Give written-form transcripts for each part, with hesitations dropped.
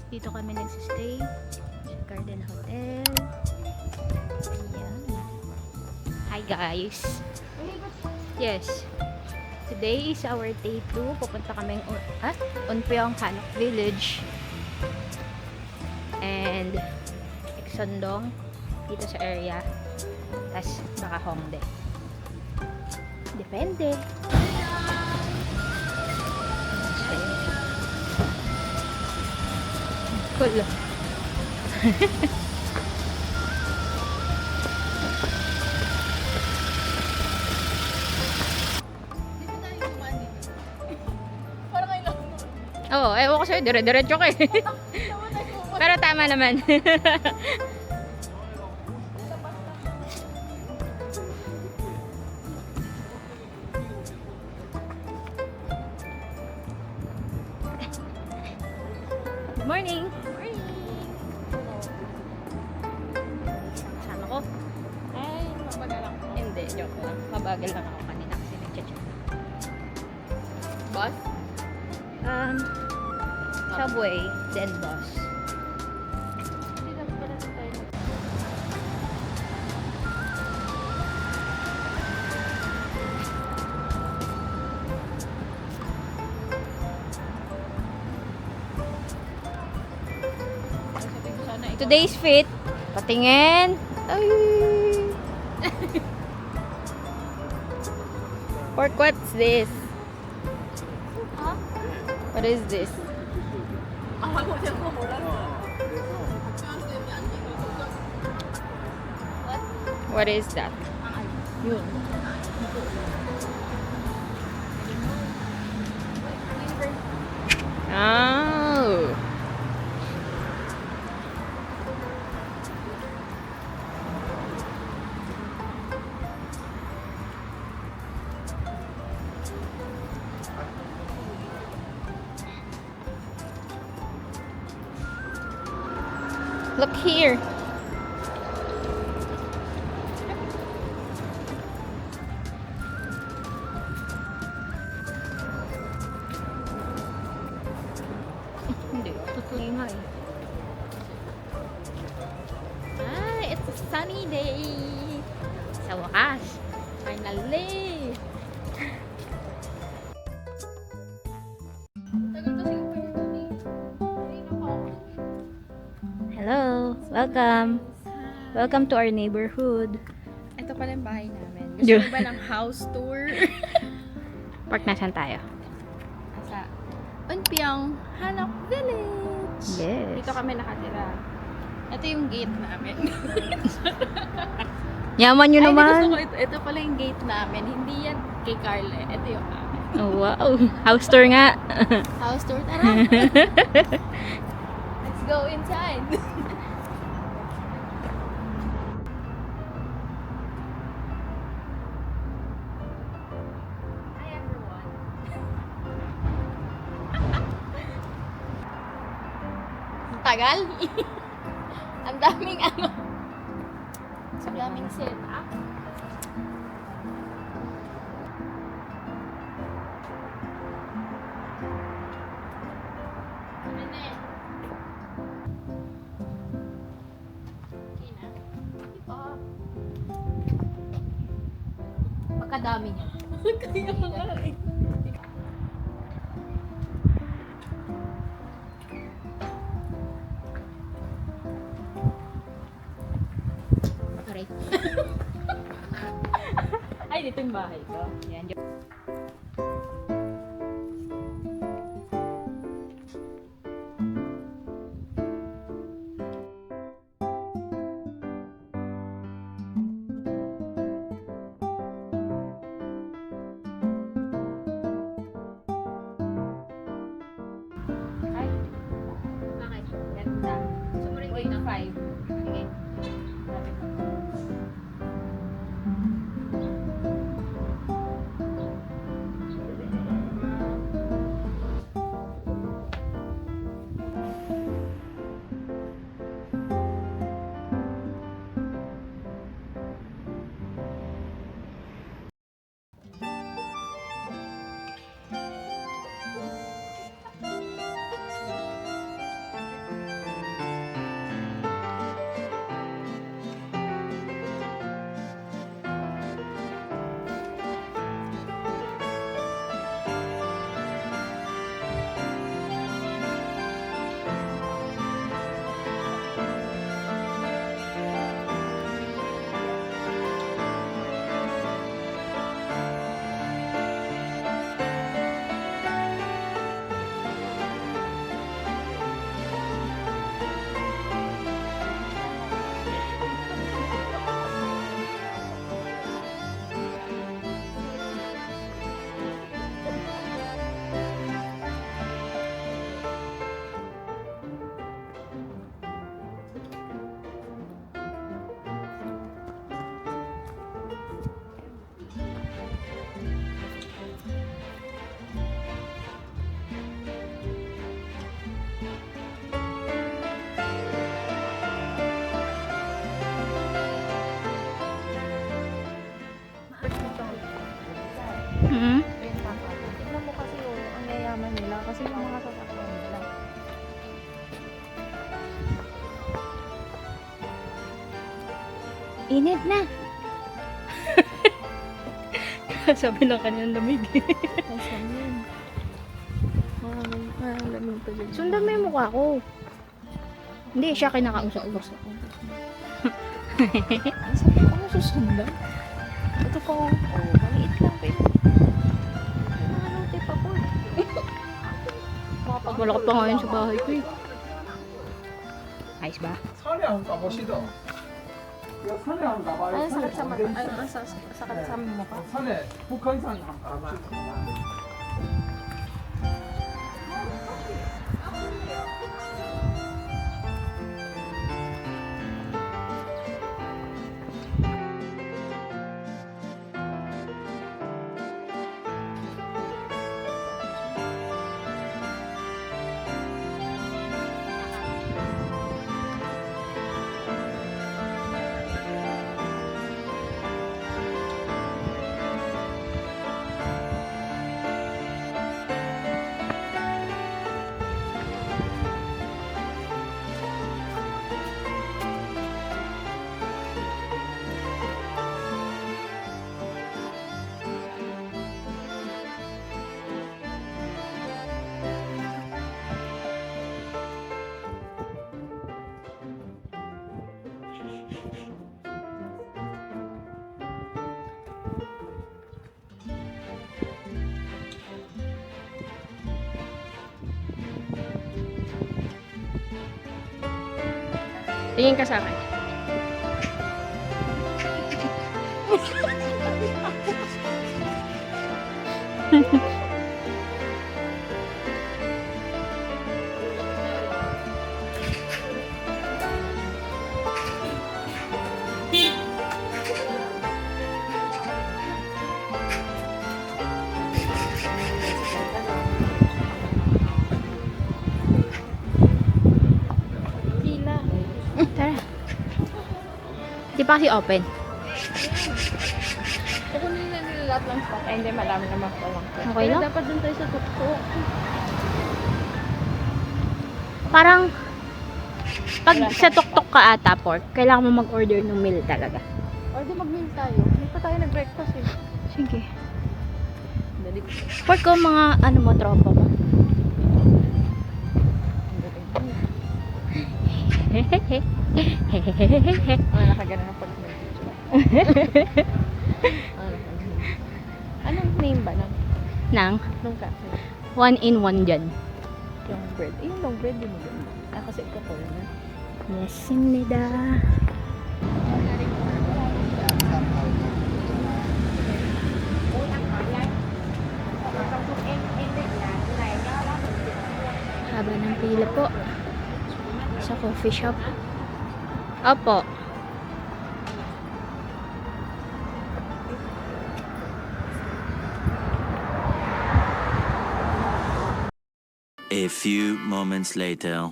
Dito kami nagsistay sa Garden Hotel. Ayan. Hi guys. Yes. Today is our day 2. Pupunta kami Unpyong Hanok Village. And Exondong dito sa area. Tas baka Hongdae. Depende. Cool. Oo, ewan ko sa'yo, dire-diretso ka eh. Pero tama naman. Good morning! Morning! Sama ko. Ay, mabagal ako. Hindi, joke lang. Mabagal lang ako kanina kasi nag-check. Bus? Subway, then bus. Hindi na pala tayo. Sabi ko sana ikaw. Today's fit. Patingin. Ay. Pork, what's this? Ha? What is this? What is that? Yun. Oh. Look here. Hindi, tutuloy nga eh. It's a sunny day. Sa wakas. Finally. Tagal kasi ko yung tubig. Kanina pa ako. Hello. Welcome. Welcome to our neighborhood. Ito pala yung bahay namin. Gusto Yeah. mo ba ng house tour? Park nasan tayo? Sa Unpyong Hanok Village. Yes. Dito kami nakatira. Ito yung gate namin. Yaman nyo Ay, naman. gusto ko ito pala yung gate namin. Hindi yan kay Carla. Ito yung amin. Oh, wow. House tour nga. House tour, tara! Let's go inside! Hi everyone! Ang tagal! Ang daming ano! Ang daming setup. Ano na eh? Okay na? Ito. Pagkadami niya. Kaya nga eh. Aray. Ay, dito yung bahay ko. Yan. Ay. Bakit? Ganda. Gusto mo rin 8.5. Sige. Init na. Sabi ng kanyang lamig. Asan yan? Malamig pa dyan. Sundan mo yung mukha ko. Hindi, siya kinakausap ko. Sabi ko, ano susundan? Ito pa ako. Oh, maliit lang pa yun. Ano, tape ako. Malakap pa ngayon sa bahay ko eh. Ayos ba? 사냥 가보시죠. 이거 사냥 가봐요. Ay, sakit sa mata. Ay, sakit sa mukha. 산에 북한산 한번 가보시죠. Tingin ka sa akin. Pila. Tara. Di pa kasi open. Kukunin na nila lahat ng stock. Ay, hindi, marami naman po lang. Okay lang? Pero dapat dun tayo sa tuktok. Parang, pag sa tuktok ka ata, pork, kailangan mo mag-order ng meal talaga. O, di mag-meal tayo. Hindi pa tayo nag-breakfast eh. Sige. Dali. Pork ko, mga ano mo, tropa mo. Ano, nakagana ng pag-video. Anong name ba ng Nang, nung cafe? 1-in-1 dyan. Yung bread. Eh, yung long bread, di mo ganda. Ah, kasi ikaw ko na. Yes, nida. Haba ng pila po. Sa coffee shop. Opo. A few moments later.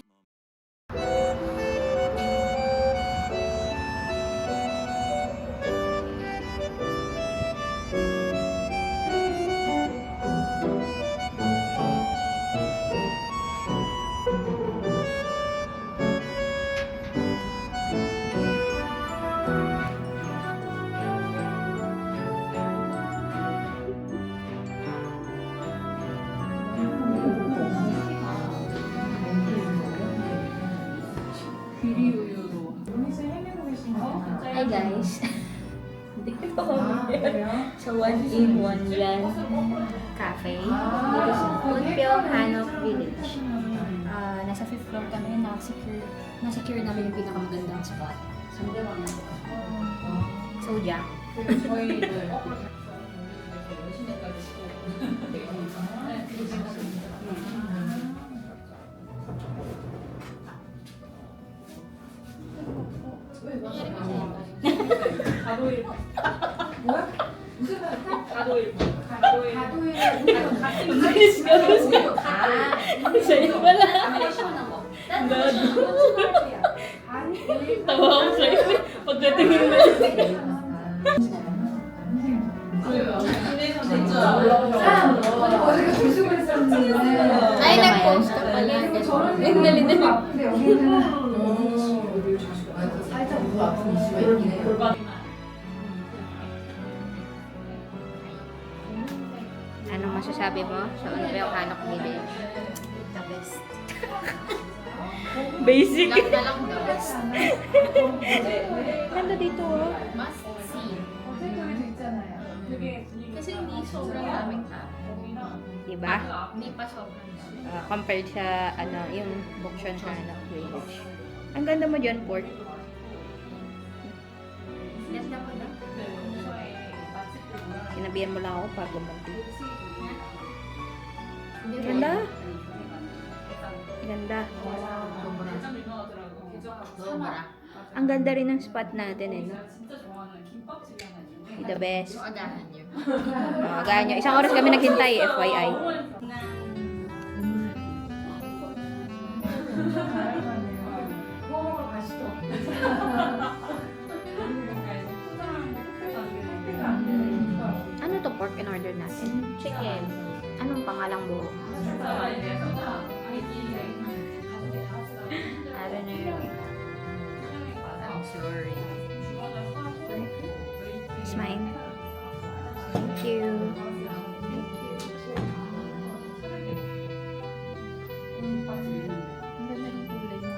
Hi guys. Dito kami sa 1-in-1 yan cafe. Dito sa Punpyo, Hanok Village. Nasa 5th floor kami. Na-secure namin yung pinakamagandang spot. Soja. Sa'yo wala. Tawa ako sa'yo. Pagdatingin mo. Ay, nag-post ka pala. Dali-dali. masasabi mo sa Unpeong Hanok Village? The best. Basic. Lang na lang the best. Ganda dito oh. Must see. Kasi hindi sobrang daming tao. Diba? Hindi pa sobrang daming. Compared sa yung Buksan Hanok Village. Ang ganda mo dyan, Port. Ganda ko na. Sinabihan mo lang ako para gumanti. Ganda. Ganda. Sobra. Ang ganda rin ng spot natin eh. No? The best. So, agahan nyo. Ganyo. Isang oras kami naghintay, FYI. Ano to pork in order natin? Chicken. Anong pangalang buo? I don't know. I'm sorry. It's mine. Thank you. Ang ganda ng kulay mo.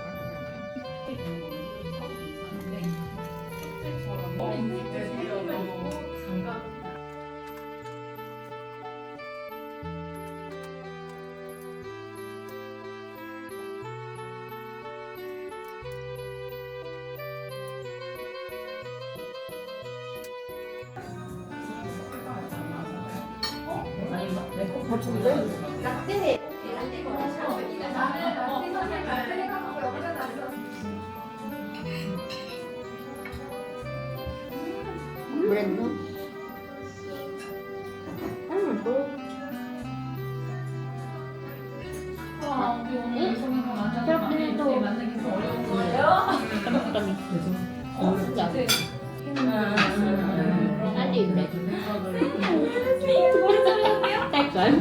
Bread mo? Ano to? Sarap din ito. Tamis-tamis. Ano yung bread? Texan?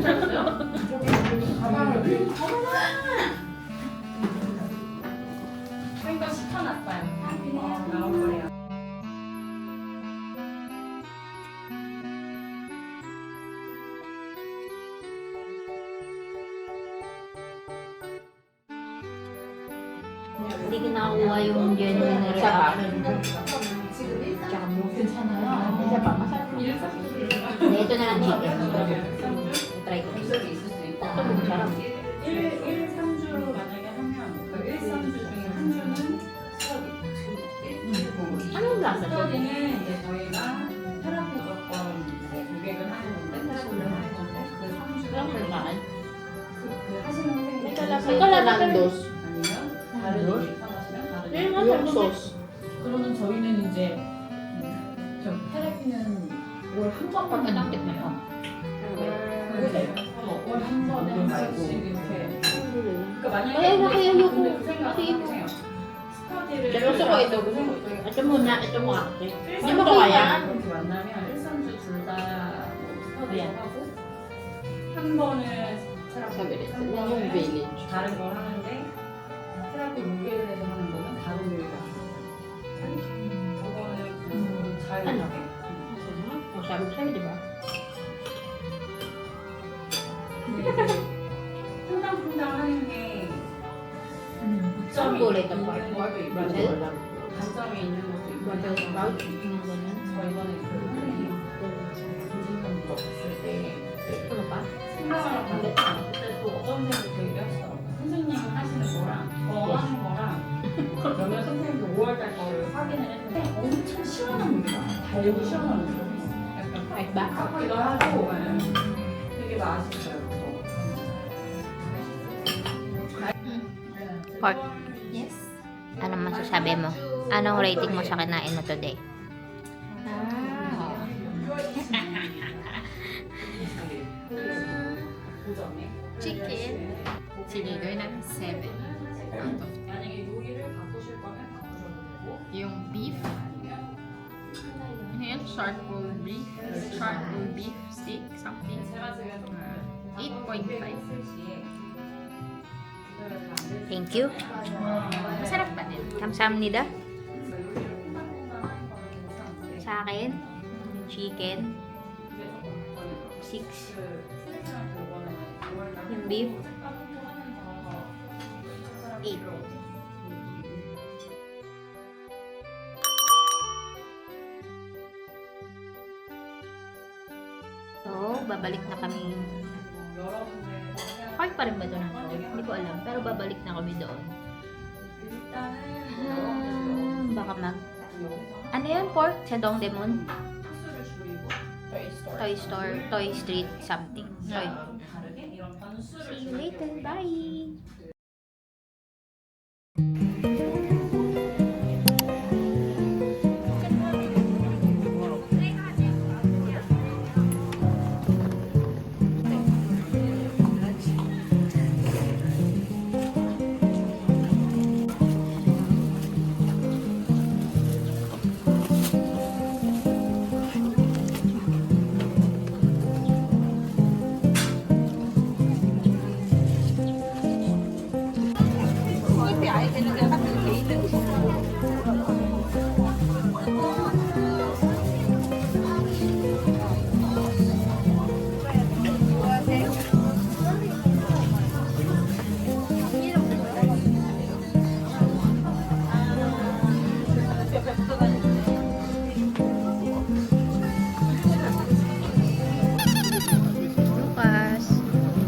Hindi ko nakakuha yung genuine reaction. Tsaka mo. Isa pa, masarap. Hindi, ito na lang chicken. Try ko. Ito, masarap. 1,3주 만약에 하면 그 1,3주 중에 한 주는 스터디. Anong lasa to? 스터디는 이제 저희가 테라피 무조건 이제 고객을 하는 건데 테라피를 하는 건데 그 3주는 그 하시는 선생님이 Kalandos. 아니면 다른 dos? 일을 선하시면 다른 Yung 일을 yung sauce. 그러면 저희는 이제 저 테라피는 월 한 번만 Pagkatapit na yun. 월한 번에 한 번씩 이렇게 그러니까 만약에 Ay, nakayayoko. 근데 그 생각 Nakayayoko. 해보세요. 스터디를 Pero gusto ko ito. Gusto ko ito. Ito muna. Ito mo ate. Hindi mo 일산주 kaya. 이렇게 만나면 1,3주 둘다 스터디 Ayan. 하고 한 번은 테라피 Sabi rin. 한 Yung 번은 village. 다른 걸 하는데 테라피 무게를 해서 하는 거는 다른 요리가 그거는 자유롭게 O, sabi ko sa'yo, di ba? 분당 하는 게 Saan kulay ito pa? Brazil? 단점이 있는 것도 있고 Brussels sprout? Yung ganyan. 저 이번에 그 선생님 인증 봤을 때 Ito na pa? 생방을 봤는데 그때 또 어떤 선생님이 그 얘기 하시더라고요. 선생님이 하시는 거랑 저 하는 거랑 몇몇 선생님도 5월달 거를 확인을 했는데 엄청 시원한 물이야. 달고 시원한 물. 약간 Right back? 같기도 하고 되게 맛있어요. Pork. Yes. Ano masasabi mo? Anong rating mo sa kinain mo today? Chicken. Sinigay ng 7 out of 10. 만약에 요리를 바꾸실 거면 바꾸셔도 되고 Yung beef. Ano yan? Charcoal beef steak, something. 제가 지금 8.5. Thank you. Masarap pa din. Kamsamnida. Sa akin, yung chicken. 6. Yung beef, 8. So, babalik na kami. Park pa rin ba ito ng phone? Hindi ko alam. Pero babalik na kami doon. Baka mag... Ano yan, Pork? Sa Dongdaemun? Toy Store, Toy Street, something. Toy. See you later. Bye! Lucas.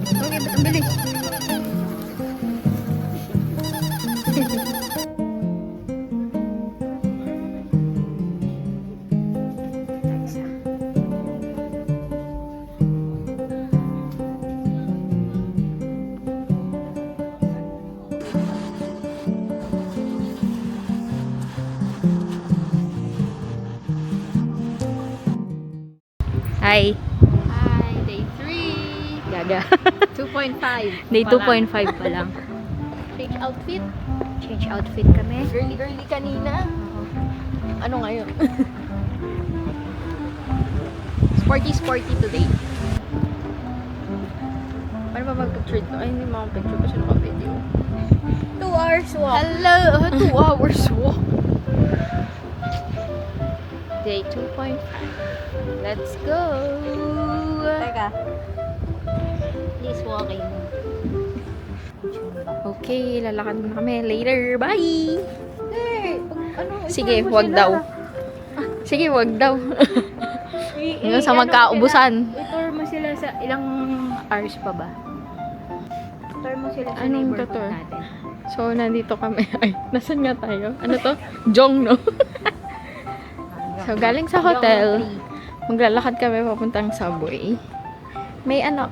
Okay, ba't ang bilis? Hi. Hi, day 3. Gaga. 2.5. Day 2.5 pa lang. Change outfit. Change outfit kami. Girly kanina. Ano ngayon? Sporty today. Paano ba mag-picture to? Ay, hindi makapicture kasi naka-video. 2 hours walk. Hello! 2 hours walk. Day 2.5. Let's go! Teka. Please walking. Okay, lalakad muna kami. Later, bye! Hey, ano, Sige, wag daw. Sige, wag daw. Hanggang sa magkaubusan. I-tour mo sila sa ilang hours pa ba? Tour mo sila sa Anong neighborhood tutor? natin. So, nandito kami. Ay, nasan nga tayo? Ano to? Jong, no? So, galing sa hotel. Maglalakad kami papuntang subway. May ano,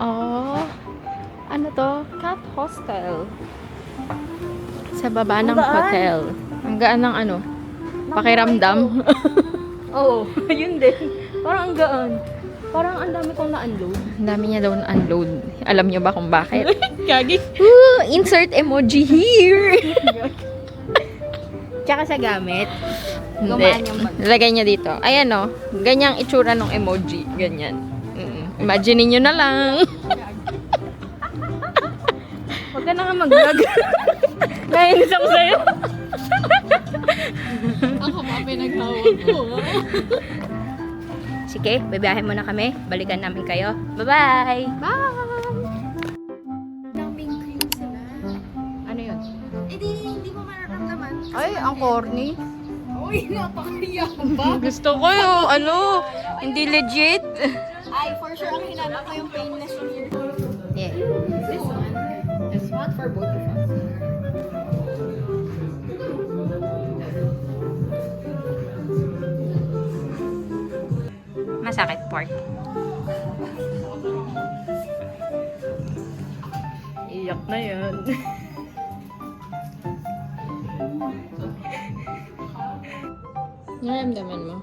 ano to? Cat hostel. Sa baba ng hotel. Ang gaan ng ano? Pakiramdam. Oo, yun din. Parang ang gaan. Parang ang dami kong na-unload. Ang dami niya daw na-unload. Alam niyo ba kung bakit? Gagi. Ooh, insert emoji here. Tsaka sa gamit. Hindi. Gumaan yung bag. Lagay niya dito. Ayan o. Ganyang itsura ng emoji. Ganyan. Imagine niyo na lang. Huwag ka na nga mag-vlog. Nainis ako sa'yo. Ako pa pinagtawag ko. Sige, babiyahin muna kami. Balikan namin kayo. Bye-bye! Bye! Daming cream sila. Ano yun? Eh di, hindi mo mararamdaman. Ay, ang corny. Uy, napakaiyak ba? Gusto ko yung ano, hindi legit. Ay, for sure, ang hinanap ko yung painless here. Yeah. This one is not for both of us. Masakit, Pork. Iyak na yan. Naramdaman mo?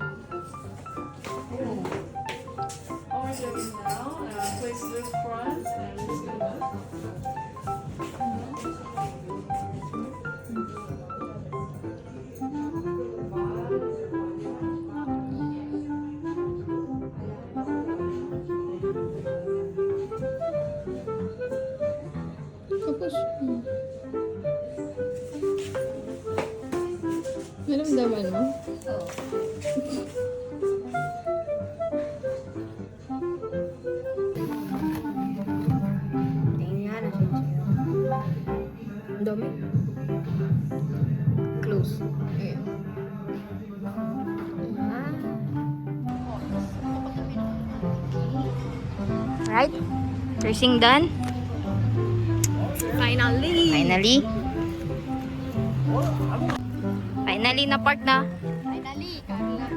Tapos, naramdaman mo? Alright. Cursing done. Finally! Finally na part na. Finally! Carla.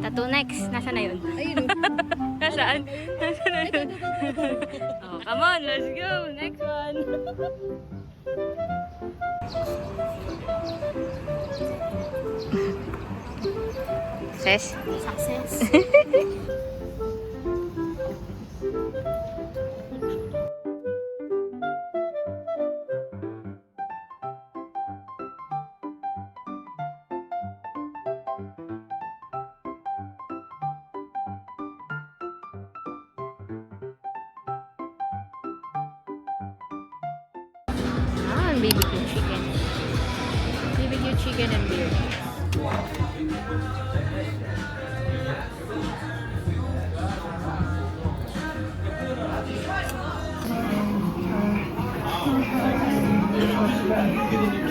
Tattoo next. Nasaan na yun? Ayun. Nasaan? Nasaan na yun? Oh, come on, let's go. Next one. Success. Success. BBQ chicken. BBQ chicken and beer.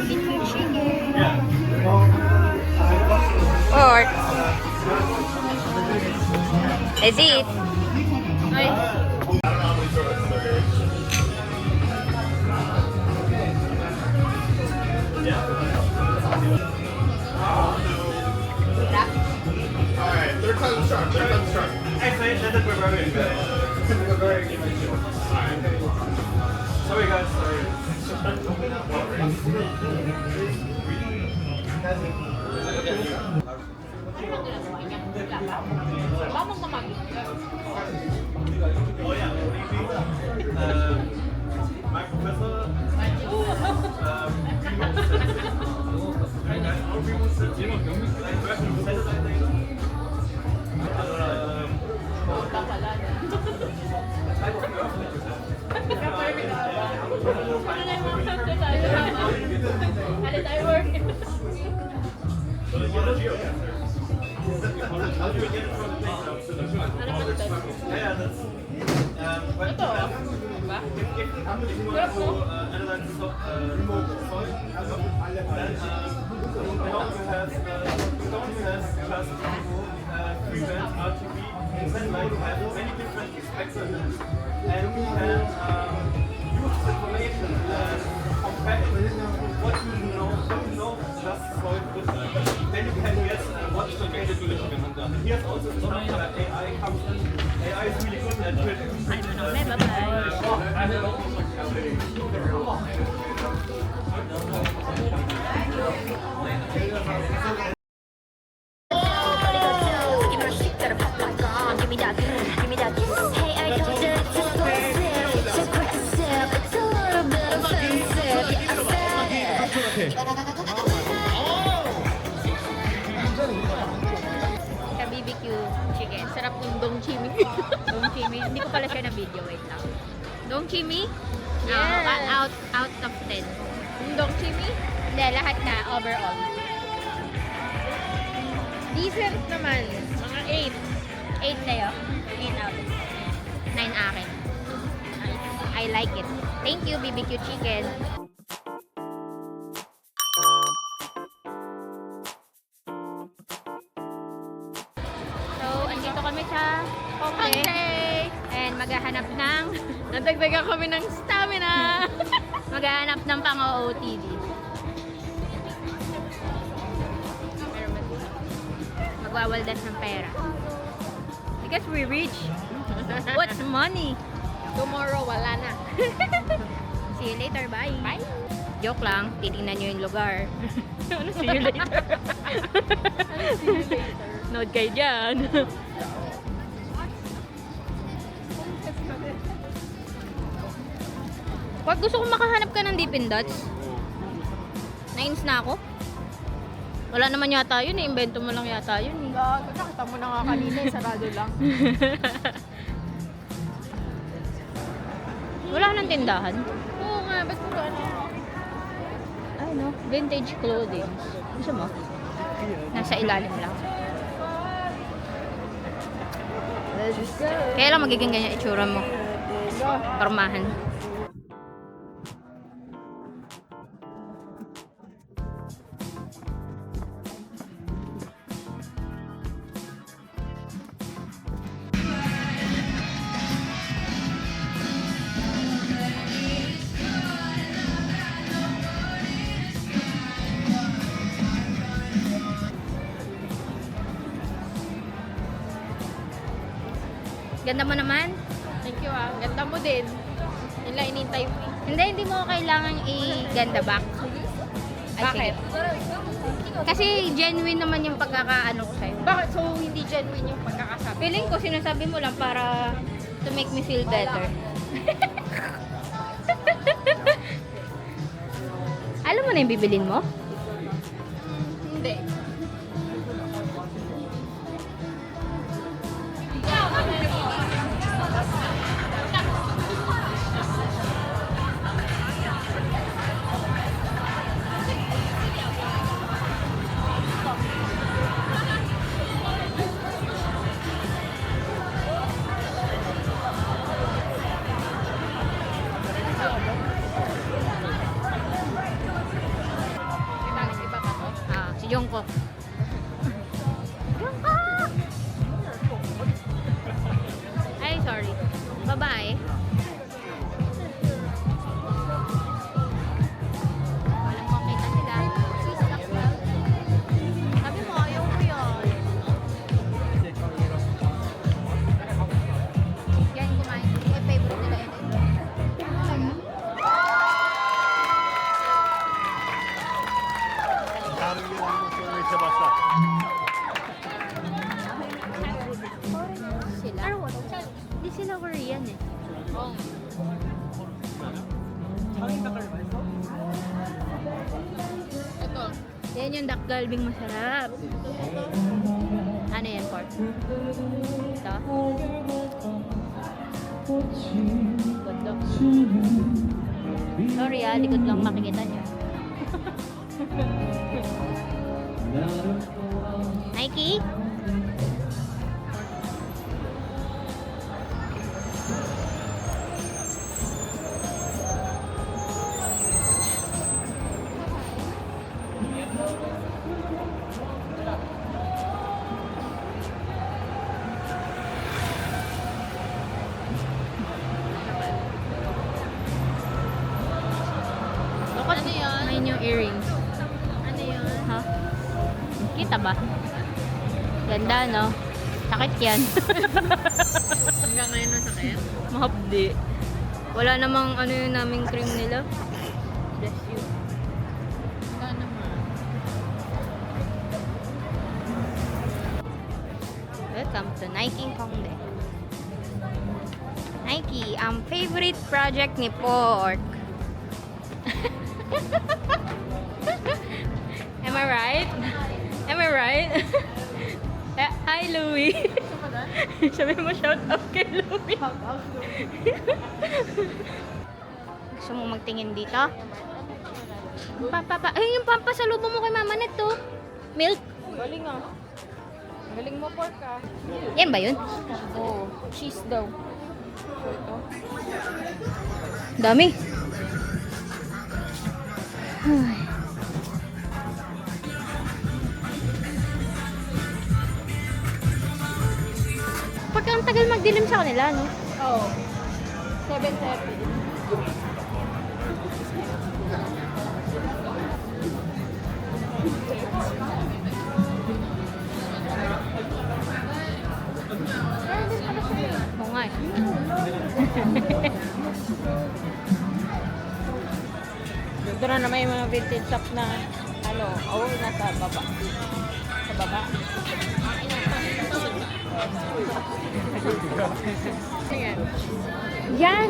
BBQ chicken. Pork. Is it? Alright, third time's the charm, third time's the charm. Actually, that's we're very good. We're very good. Alright. Sorry guys, sorry. My professor. Then you can guess what is the capability behind that. And here's also some AI comes in. AI is really good at predicting. Sa BBQ chicken. Sarap yung dong chimi. Dong chimi. Hindi ko pala share na video. Wait lang. Dong chimi? Yes. Out of 10. Yung dong chimi? Hindi, lahat na. Overall. Dessert naman. Mga 8 sa'yo. 8 out. 9 akin. I like it. Thank you, BBQ chicken. So, andito kami sa Hongdae. And maghahanap ng Nadagdagan kami ng stamina. maghahanap ng pang-OOTD. Magwawaldas ng pera. Because we rich. What's money? Tomorrow, wala na. See you later. Bye. Bye. Joke lang. Titingnan nyo yung lugar. Ano see you later? Nood kayo dyan. Pag gusto kong makahanap ka ng Dippin' Dots, nains na ako. Wala naman yata yun eh. Invento mo lang yata yun eh. Gago, nakita mo na nga kanina, sarado lang. Wala nang tindahan. Oo nga, ba't puro ano? Ay no, vintage clothing. Gusto mo? Nasa ilalim lang. Let's go. Kaya lang magiging ganyan itsura mo. Parmahan. Ganda mo naman. Thank you ah. Ganda mo din. Yun lang inintay mo. Hindi mo kailangan i-ganda back. Ay, Bakit? sige. Kasi genuine naman yung pagkakaano ko sa'yo. Bakit? So, hindi genuine yung pagkakasabi. Feeling ko sinasabi mo lang para to make me feel better. Alam mo na yung bibilin mo? Hindi. Si Jungkook. Jungkook! Ay, sorry. Babae. Walang makita sila. Sabi mo, ayaw ko yun. Yan, kumain. Yung favorite nila yun. Sila? Hindi sila Korean eh. Ito. Yan yung duck galbing masarap. Ano yan, pork? Ito? Budlok. Sorry ah, likod lang makikita niyo. Nike? Ano yun? Ayun yung earrings. Ano yun? Ha? Kita ba? Ganda, no? Sakit yan. Hanggang ngayon masakit? Mahapdi. Wala namang ano yung naming cream nila. Bless you. Hanggang naman. Welcome to Nike Hongdae. Nike, ang favorite project ni Pork. Am I right? Am I right? Hi, Louie. Sabi mo shout out kay Louie. Gusto mo magtingin dito? Ay, yung pampasalubong mo kay Mama Neto. Milk. Galing ah. Galing mo, pork ah. Yan ba yun? Oo. Cheese daw. So, ito. Dami. Ay. Pagka ang tagal magdilim sa kanila, no? Oo. 7:30. Oo nga eh. Dito na naman yung mga vintage shop na ano, nasa baba. Sa baba. Ayan. Yan!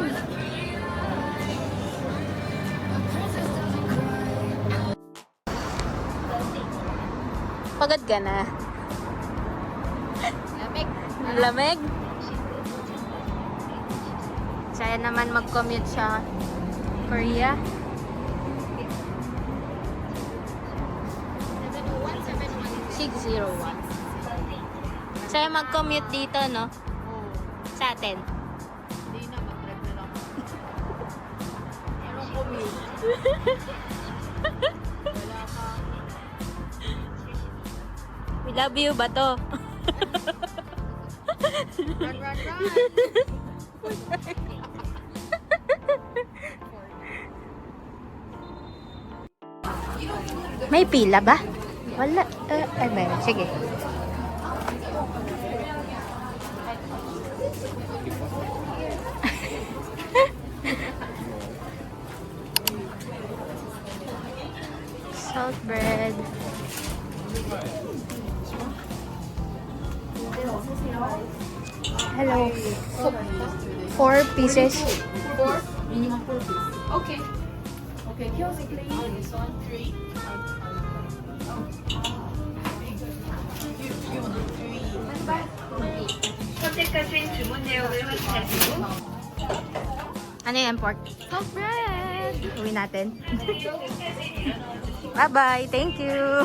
Pagod ka na. Lamig. Lamig? Saya naman mag-commute sa Korea. 601. Saya mag-commute dito, no? Sa atin. Hindi na, mag-drive na lang. Anong commute? Wala ka. We love you ba to? Run, run, run! May pila ba? Wala. Ay, meron. Sige. salt bread. Hello. 4 pieces. Minimum 4 pieces. Okay. Okay, kiosk please. This one, 3. Ano yan, pork? Salt bread! Uwi natin. Bye-bye. Thank you.